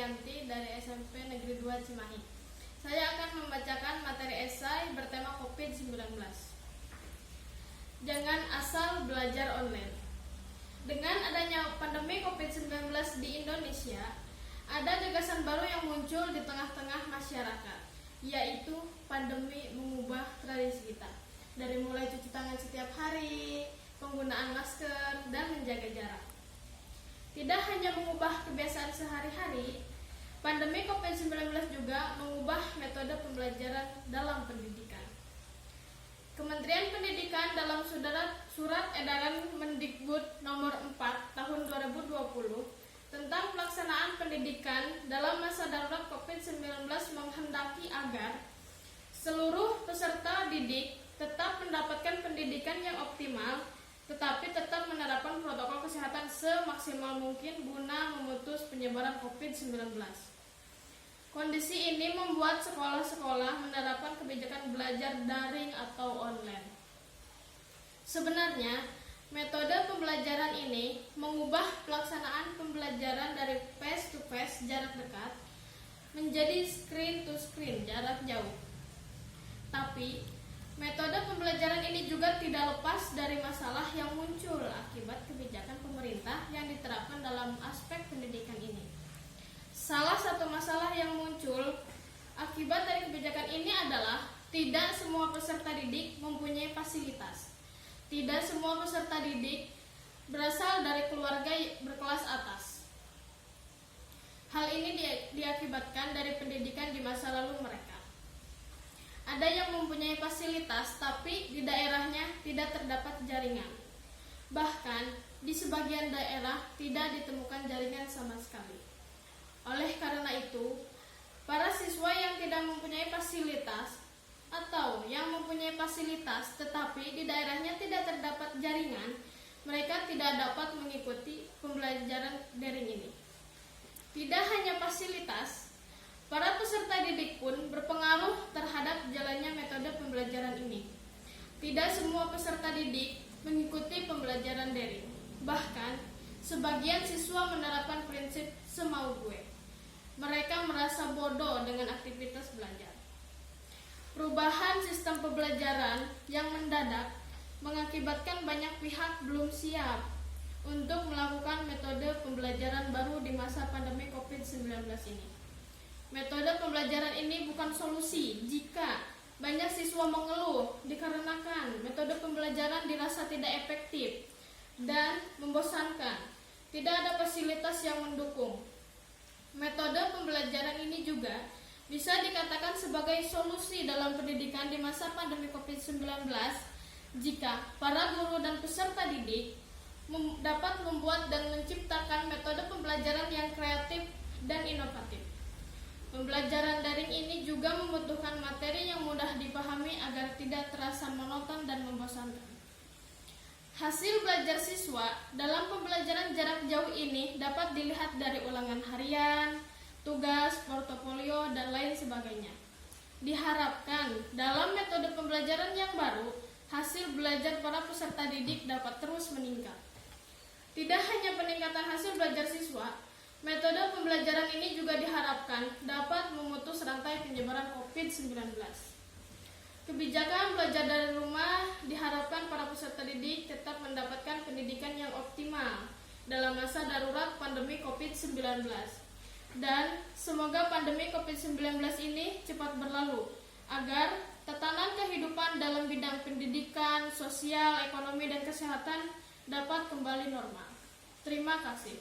Arianti dari SMP Negeri 2 Cimahi. Saya akan membacakan materi esai bertema COVID-19. Jangan asal belajar online. Dengan adanya pandemi COVID-19 di Indonesia, ada gagasan baru yang muncul di tengah-tengah masyarakat, yaitu pandemi mengubah tradisi kita. Dari mulai cuci tangan setiap hari, penggunaan masker, dan menjaga jarak. Tidak hanya mengubah kebiasaan sehari-hari, pandemi COVID-19 juga mengubah metode pembelajaran dalam pendidikan. Kementerian Pendidikan dalam surat edaran Mendikbud nomor 4 tahun 2020 tentang pelaksanaan pendidikan dalam masa darurat COVID-19 menghendaki agar seluruh peserta didik tetap mendapatkan pendidikan yang optimal, tetapi tetap menerapkan protokol kesehatan semaksimal mungkin guna memutus penyebaran COVID-19. Kondisi ini membuat sekolah-sekolah menerapkan kebijakan belajar daring atau online. Sebenarnya, metode pembelajaran ini mengubah pelaksanaan pembelajaran dari face-to-face jarak dekat menjadi screen-to-screen jarak jauh. Tapi, metode pembelajaran ini juga tidak lepas dari masalah yang muncul akibat kebijakan pemerintah yang diterapkan dalam aspek pendidikan ini. Salah satu masalah yang muncul akibat dari kebijakan ini adalah tidak semua peserta didik mempunyai fasilitas. Tidak semua peserta didik berasal dari keluarga berkelas atas. Hal ini diakibatkan dari pendidikan di masa lalu mereka. Ada yang mempunyai fasilitas, tapi di daerahnya tidak terdapat jaringan. Bahkan, di sebagian daerah tidak ditemukan jaringan sama sekali. Oleh karena itu, para siswa yang tidak mempunyai fasilitas atau yang mempunyai fasilitas tetapi di daerahnya tidak terdapat jaringan, mereka tidak dapat mengikuti pembelajaran daring ini. Tidak hanya fasilitas, para peserta didik pun berpengaruh terhadap jalannya metode pembelajaran ini. Tidak semua peserta didik mengikuti pembelajaran daring. Bahkan, sebagian siswa menerapkan prinsip semau gue. Mereka merasa bodoh dengan aktivitas belajar. Perubahan sistem pembelajaran yang mendadak mengakibatkan banyak pihak belum siap untuk melakukan metode pembelajaran baru di masa pandemi COVID-19 ini. Metode pembelajaran ini bukan solusi jika banyak siswa mengeluh dikarenakan metode pembelajaran dirasa tidak efektif dan membosankan. Tidak ada fasilitas yang mendukung. Metode pembelajaran ini juga bisa dikatakan sebagai solusi dalam pendidikan di masa pandemi COVID-19 jika para guru dan peserta didik dapat membuat dan menciptakan metode pembelajaran yang kreatif dan inovatif. Pembelajaran daring ini juga membutuhkan materi yang mudah dipahami agar tidak terasa monoton dan membosankan. Hasil belajar siswa dalam pembelajaran jarak jauh ini dapat dilihat dari ulangan harian, tugas, portofolio, dan lain sebagainya. Diharapkan dalam metode pembelajaran yang baru, hasil belajar para peserta didik dapat terus meningkat. Tidak hanya peningkatan hasil belajar siswa, metode pembelajaran ini juga diharapkan dapat memutus rantai penyebaran COVID-19. Kebijakan belajar dari rumah diharapkan para peserta didik tetap mendapatkan pendidikan yang optimal dalam masa darurat pandemi COVID-19. Dan semoga pandemi COVID-19 ini cepat berlalu agar tatanan kehidupan dalam bidang pendidikan, sosial, ekonomi, dan kesehatan dapat kembali normal. Terima kasih.